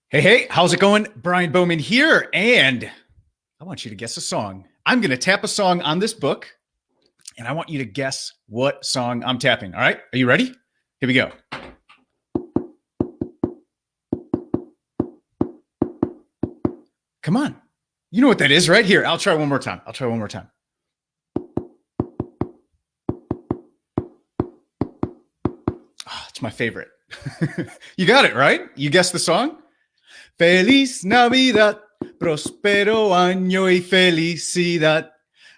Hey, how's it going? Brian Bowman here, and I want you to guess a song. I'm going to tap a song on this book, and I want you to guess what song I'm tapping. All right, are you ready? Here we go. Come on. You know what that is, right? Here, I'll try one more time. Oh, it's my favorite. You got it, right? You guessed the song? Feliz Navidad, prospero año y felicidad.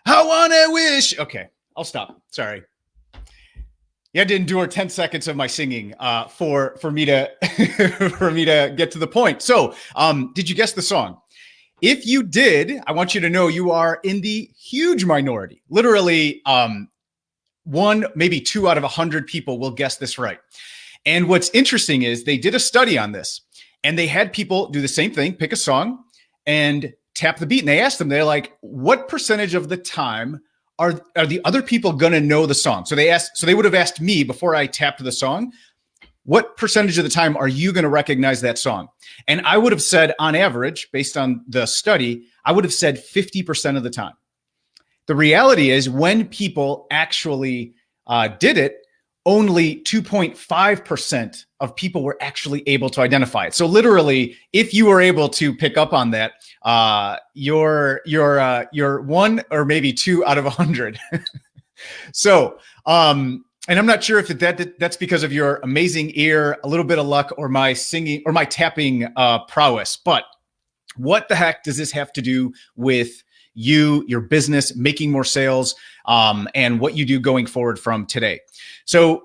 I wanna wish. Okay, I'll stop. Sorry. You had to endure 10 seconds of my singing for me to for me to get to the point. So, did you guess the song? If you did, I want you to know you are in the huge minority. Literally, one, maybe two out of 100 people will guess this right. And what's interesting is they did a study on this, and they had people do the same thing, pick a song and tap the beat. And they asked them, they're like, what percentage of the time are the other people going to know the song? So they would have asked me before I tapped the song, what percentage of the time are you going to recognize that song? And I would have said, on average, based on the study, I would have said 50% of the time. The reality is, when people actually did it, only 2.5% of people were actually able to identify it. So literally, if you were able to pick up on that, you're one or maybe two out of 100. So, and I'm not sure if that's because of your amazing ear, a little bit of luck, or my singing or my tapping prowess. But what the heck does this have to do with you, your business, making more sales, and what you do going forward from today? So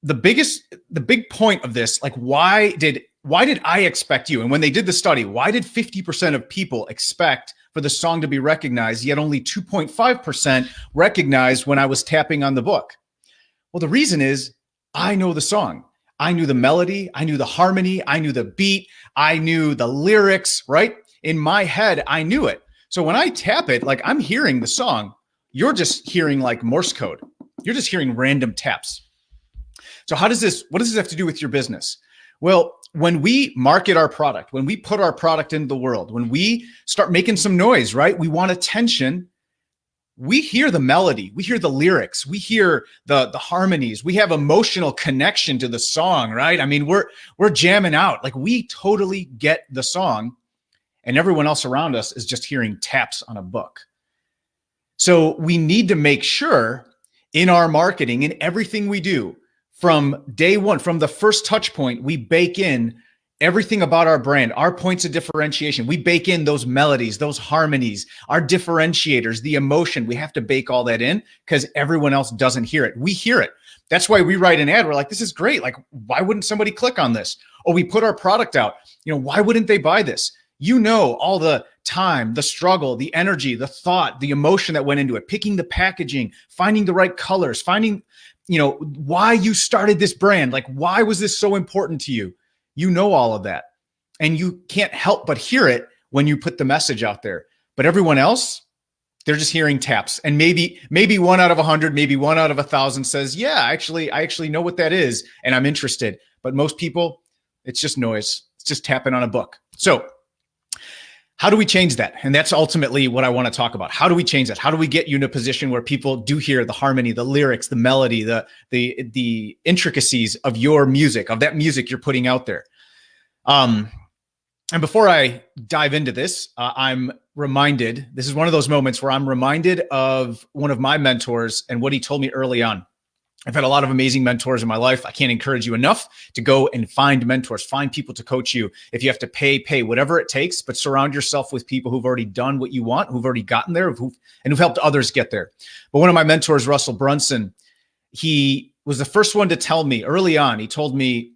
the big point of this, like, why did I expect you? And when they did the study, why did 50% of people expect for the song to be recognized, yet only 2.5% recognized when I was tapping on the book? Well, the reason is I know the song. I knew the melody. I knew the harmony. I knew the beat. I knew the lyrics, right? In my head, I knew it. So when I tap it, like, I'm hearing the song. You're just hearing like Morse code. You're just hearing random taps. So what does this have to do with your business? Well, when we market our product, when we put our product into the world, when we start making some noise, right? We want attention. We hear the melody, we hear the lyrics, we hear the harmonies, we have emotional connection to the song, right? I mean, we're jamming out. Like, we totally get the song, and everyone else around us is just hearing taps on a book. So we need to make sure in our marketing, in everything we do, from day one, from the first touch point, we bake in everything about our brand, our points of differentiation. We bake in those melodies, those harmonies, our differentiators, the emotion. We have to bake all that in because everyone else doesn't hear it. We hear it. That's why we write an ad. We're like, this is great. Like, why wouldn't somebody click on this? Or we put our product out. Why wouldn't they buy this? All the time, the struggle, the energy, the thought, the emotion that went into it, picking the packaging, finding the right colors, finding, why you started this brand. Like, why was this so important to you? You know all of that, and you can't help but hear it when you put the message out there. But everyone else, they're just hearing taps. And maybe 1 out of 100, maybe 1 out of 1,000 says, yeah, I actually know what that is, and I'm interested. But most people, it's just noise. It's just tapping on a book. So how do we change that? And that's ultimately what I want to talk about. How do we change that? How do we get you in a position where people do hear the harmony, the lyrics, the melody, the intricacies of your music, of that music you're putting out there? And before I dive into this, I'm reminded, this is one of those moments where I'm reminded of one of my mentors and what he told me early on. I've had a lot of amazing mentors in my life. I can't encourage you enough to go and find mentors, find people to coach you. If you have to pay whatever it takes, but surround yourself with people who've already done what you want, who've already gotten there, and who've helped others get there. But one of my mentors, Russell Brunson, he was the first one to tell me early on. He told me,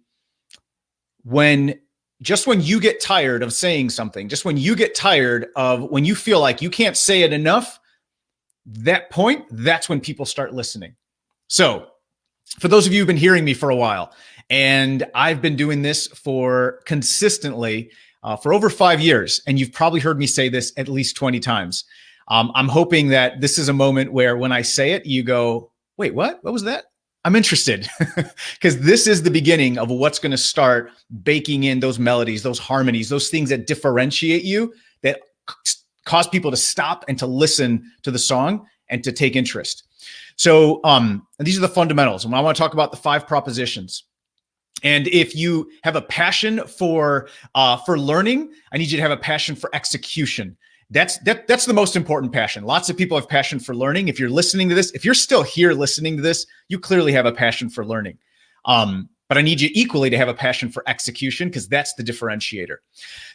when you get tired of saying something, just when you get tired of, when you feel like you can't say it enough, that's when people start listening. So for those of you who've been hearing me for a while, and I've been doing this for consistently for over 5 years, and you've probably heard me say this at least 20 times. I'm hoping that this is a moment where when I say it, you go, wait, what? What was that? I'm interested because this is the beginning of what's going to start baking in those melodies, those harmonies, those things that differentiate you, that cause people to stop and to listen to the song and to take interest. So and these are the fundamentals. And I want to talk about the 5 propositions. And if you have a passion for learning, I need you to have a passion for execution. That's the most important passion. Lots of people have passion for learning. If you're listening to this, if you're still here listening to this, you clearly have a passion for learning. But I need you equally to have a passion for execution, because that's the differentiator.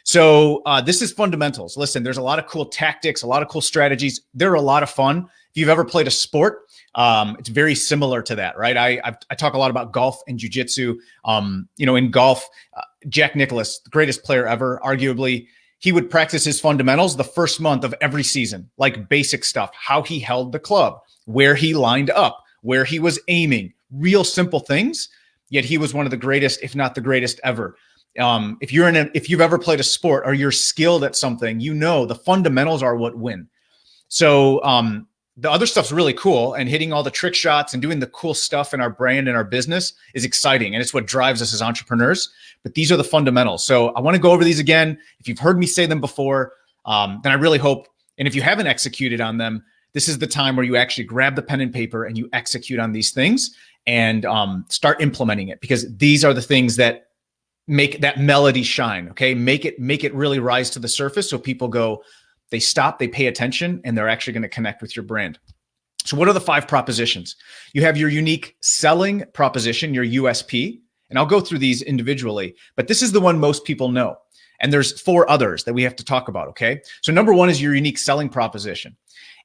So this is fundamentals. Listen, there's a lot of cool tactics, a lot of cool strategies. They're a lot of fun. If you've ever played a sport, it's very similar to that, right? I talk a lot about golf and jiu-jitsu. In golf, Jack Nicklaus, the greatest player ever, arguably, he would practice his fundamentals the first month of every season, like basic stuff, how he held the club, where he lined up, where he was aiming, real simple things. Yet he was one of the greatest, if not the greatest ever. If you've ever played a sport or you're skilled at something, the fundamentals are what win. So the other stuff's really cool, and hitting all the trick shots and doing the cool stuff in our brand and our business is exciting. And it's what drives us as entrepreneurs. But these are the fundamentals. So I want to go over these again. If you've heard me say them before, then I really hope, and if you haven't executed on them, this is the time where you actually grab the pen and paper and you execute on these things and start implementing it, because these are the things that make that melody shine. Okay. Make it really rise to the surface. So people they stop, they pay attention, and they're actually going to connect with your brand. So what are the 5 propositions? You have your unique selling proposition, your USP, and I'll go through these individually, but this is the one most people know. And there's 4 others that we have to talk about. Okay. So number 1 is your unique selling proposition.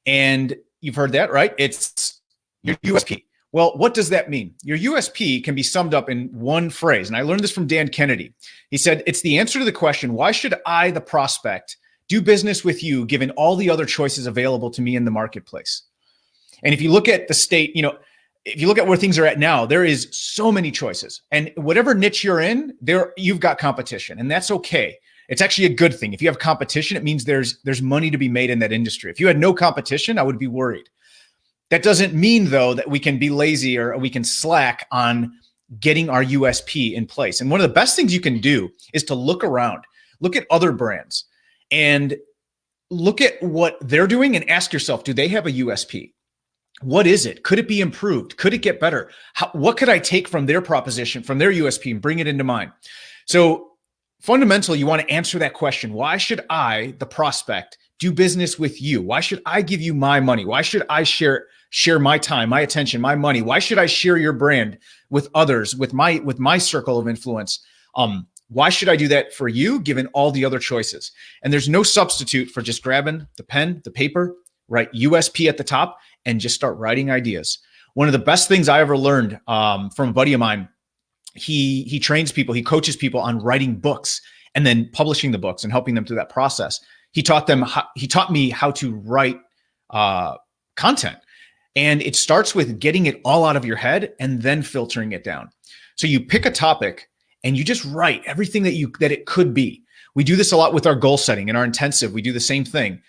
And you've heard that, right? It's your USP. Well, what does that mean? Your USP can be summed up in one phrase. And I learned this from Dan Kennedy. He said, it's the answer to the question, why should I, the prospect, do business with you given all the other choices available to me in the marketplace? And if you look at the state, if you look at where things are at now, there is so many choices. And whatever niche you're in, you've got competition, and that's okay. It's actually a good thing. If you have competition, it means there's money to be made in that industry. If you had no competition, I would be worried. That doesn't mean, though, that we can be lazy or we can slack on getting our USP in place. And one of the best things you can do is to look around, look at other brands, and look at what they're doing and ask yourself, do they have a USP? What is it? Could it be improved? Could it get better? What could I take from their proposition, from their USP, and bring it into mine? So fundamentally, you want to answer that question. Why should I, the prospect, do business with you? Why should I give you my money? Why should I share my time, my attention, my money? Why should I share your brand with others, with my circle of influence? Why should I do that for you, given all the other choices? And there's no substitute for just grabbing the pen, the paper, write USP at the top, and just start writing ideas. One of the best things I ever learned from a buddy of mine, he trains people, he coaches people on writing books and then publishing the books and helping them through that process. He taught me how to write content. And it starts with getting it all out of your head and then filtering it down. So you pick a topic and you just write everything that it could be. We do this a lot with our goal setting. In our intensive, we do the same thing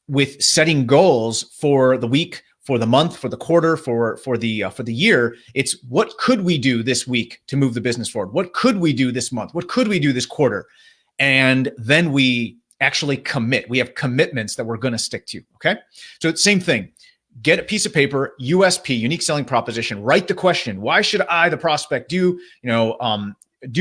with setting goals for the week, for the month, for the quarter, for the year. It's what could we do this week to move the business forward? What could we do this month? What could we do this quarter? And then we actually commit. We have commitments that we're going to stick to. Okay. So it's the same thing. Get a piece of paper, USP, unique selling proposition, write the question. Why should I, the prospect, do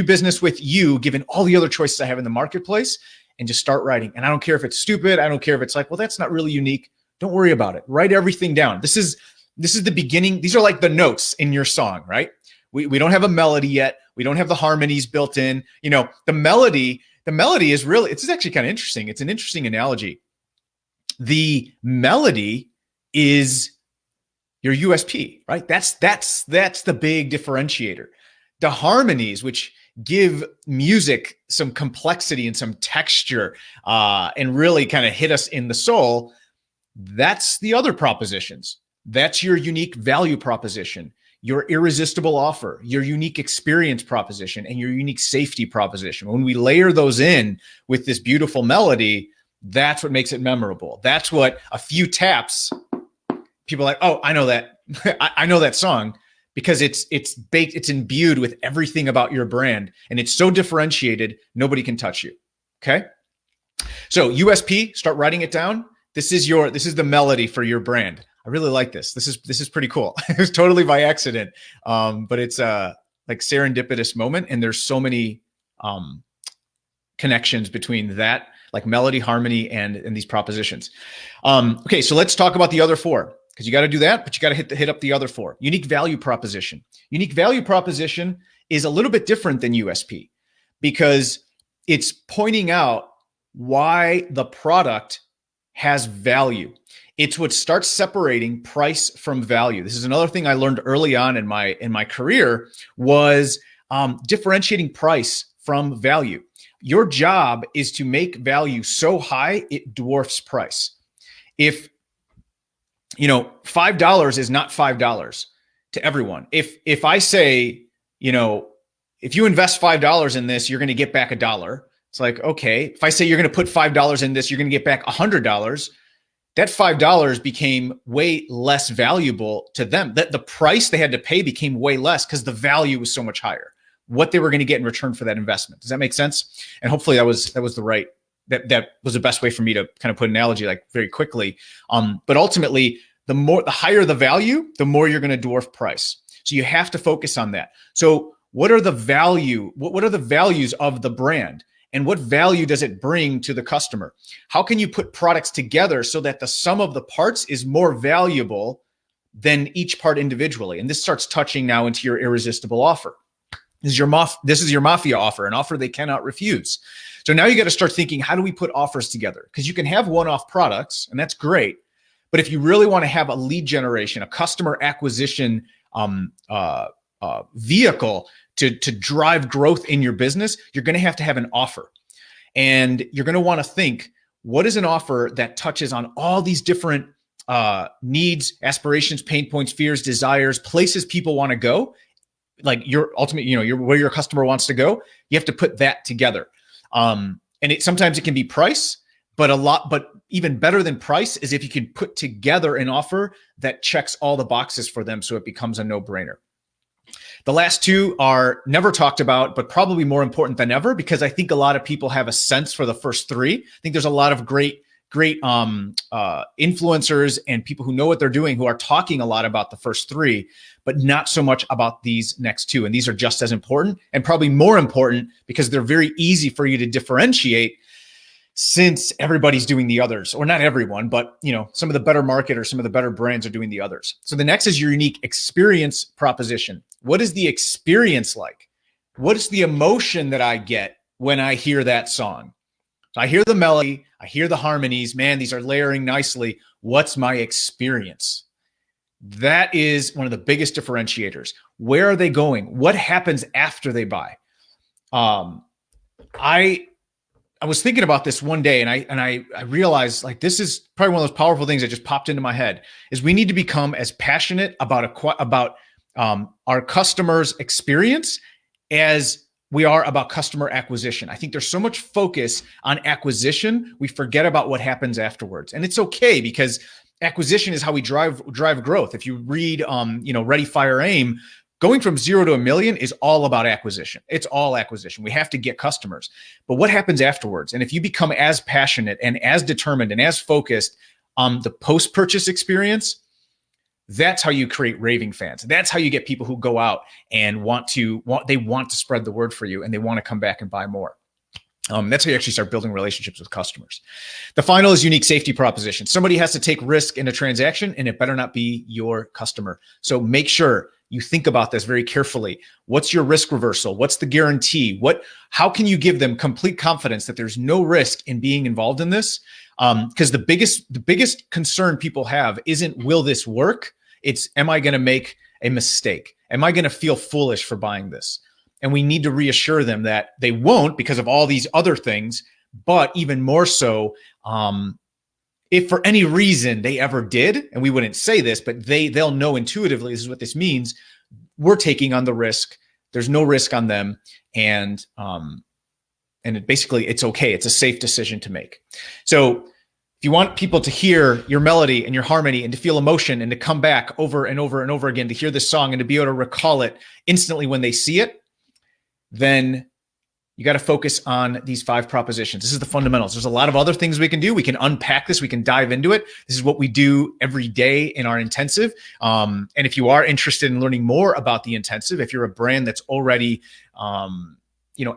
business with you, given all the other choices I have in the marketplace? And just start writing. And I don't care if it's stupid. I don't care if it's like, well, that's not really unique. Don't worry about it. Write everything down. This is the beginning. These are like the notes in your song, right? We don't have a melody yet. We don't have the harmonies built in. The melody is really, it's actually kind of interesting. It's an interesting analogy. The melody is your USP, right? That's the big differentiator. The harmonies, which give music some complexity and some texture, and really kind of hit us in the soul, that's the other propositions. That's your unique value proposition, your irresistible offer, your unique experience proposition, and your unique safety proposition. When we layer those in with this beautiful melody, that's what makes it memorable. That's what a few taps, people are like, oh, I know that. I know that song. because it's baked, it's imbued with everything about your brand, and it's so differentiated, nobody can touch you. Okay. So USP, start writing it down. This is the melody for your brand. I really like this. This is pretty cool. It was totally by accident. But it's like serendipitous moment. And there's so many connections between that, like melody, harmony, and these propositions. Okay, so let's talk about the other four, because you got to do that, but you got to hit up the other four. Unique value proposition. Unique value proposition is a little bit different than USP because it's pointing out why the product has value. It's what starts separating price from value. This is another thing I learned early on in my career was differentiating price from value. Your job is to make value so high it dwarfs price. If $5 is not $5 to everyone. If I say, if you invest $5 in this, you're going to get back $1. It's like, okay, if I say you're going to put $5 in this, you're going to get back $100. That $5 became way less valuable to them. That the price they had to pay became way less because the value was so much higher. What they were going to get in return for that investment. Does that make sense? And hopefully that was that was the best way for me to kind of put an analogy like very quickly. But ultimately, the higher the value, the more you're going to dwarf price. So you have to focus on that. So what are the value? What are the values of the brand? And what value does it bring to the customer? How can you put products together so that the sum of the parts is more valuable than each part individually? And this starts touching now into your irresistible offer. This is your mafia offer, an offer they cannot refuse. So now you got to start thinking, how do we put offers together? Because you can have one-off products, and that's great. But if you really want to have a lead generation, a customer acquisition vehicle to drive growth in your business, you're going to have an offer. And you're going to want to think, what is an offer that touches on all these different needs, aspirations, pain points, fears, desires, places people want to go, like your ultimate, where your customer wants to go. You have to put that together. And sometimes it can be price, but even better than price is if you can put together an offer that checks all the boxes for them so it becomes a no-brainer. The last two are never talked about, but probably more important than ever, because I think a lot of people have a sense for the first three. I think there's a lot of great influencers and people who know what they're doing who are talking a lot about the first three, but not so much about these next two. And these are just as important and probably more important because they're very easy for you to differentiate since everybody's doing the others, or not everyone, but some of the better marketers, some of the better brands are doing the others. So the next is your unique experience proposition. What is the experience like? What is the emotion that I get when I hear that song? I hear the melody, I hear the harmonies, man, these are layering nicely. What's my experience? That is one of the biggest differentiators. Where are they going? What happens after they buy? I was thinking about this one day, and I realized, like, this is probably one of those powerful things that just popped into my head, is we need to become as passionate about our customers' experience as we are about customer acquisition. I think there's so much focus on acquisition, we forget about what happens afterwards. And it's okay, because acquisition is how we drive growth. If you read Ready, Fire, Aim, going from 0 to 1 million is all about acquisition. It's all acquisition. We have to get customers. But what happens afterwards? And if you become as passionate and as determined and as focused on the post-purchase experience, that's how you create raving fans. That's how you get people who go out and want to spread the word for you, and they want to come back and buy more. That's how you actually start building relationships with customers. The final is unique safety proposition. Somebody has to take risk in a transaction, and it better not be your customer. So make sure you think about this very carefully. What's your risk reversal? What's the guarantee? How can you give them complete confidence that there's no risk in being involved in this? Because the biggest concern people have isn't, will this work? It's, am I going to make a mistake? Am I going to feel foolish for buying this? And we need to reassure them that they won't, because of all these other things. But even more so, if for any reason they ever did, and we wouldn't say this, but they'll know intuitively this is what this means. We're taking on the risk. There's no risk on them, and it's okay. It's a safe decision to make. So If you want people to hear your melody and your harmony and to feel emotion and to come back over and over and over again to hear this song and to be able to recall it instantly when they see it, then you got to focus on these 5 propositions. This is the fundamentals. There's a lot of other things we can do. We can unpack this. We can dive into it. This is what we do every day in our intensive. And if you are interested in learning more about the intensive, if you're a brand that's already,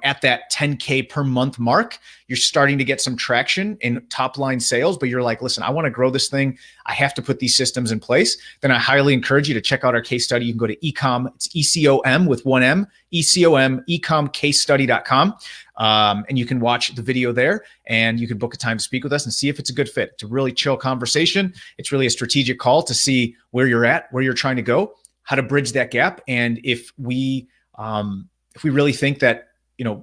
at that 10K per month mark, you're starting to get some traction in top line sales, but you're like, listen, I want to grow this thing. I have to put these systems in place. Then I highly encourage you to check out our case study. You can go to eCom, it's ECOM with 1M, ECOM, ecomcasestudy.com. And you can watch the video there and you can book a time to speak with us and see if it's a good fit. It's a really chill conversation. It's really a strategic call to see where you're at, where you're trying to go, how to bridge that gap. And if we really think that,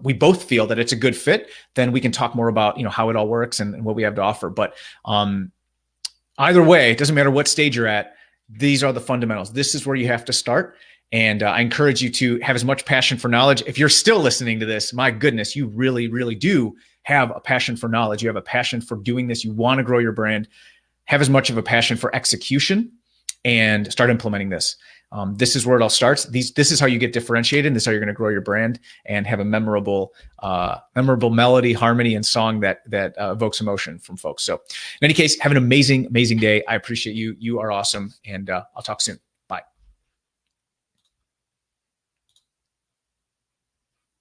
we both feel that it's a good fit, then we can talk more about, how it all works and what we have to offer. But either way, it doesn't matter what stage you're at. These are the fundamentals. This is where you have to start. And I encourage you to have as much passion for knowledge. If you're still listening to this, my goodness, you really, really do have a passion for knowledge. You have a passion for doing this. You want to grow your brand. Have as much of a passion for execution and start implementing this. This is where it all starts. This is how you get differentiated. And this is how you're going to grow your brand and have a memorable melody, harmony, and song that evokes emotion from folks. So in any case, have an amazing, amazing day. I appreciate you. You are awesome. And I'll talk soon.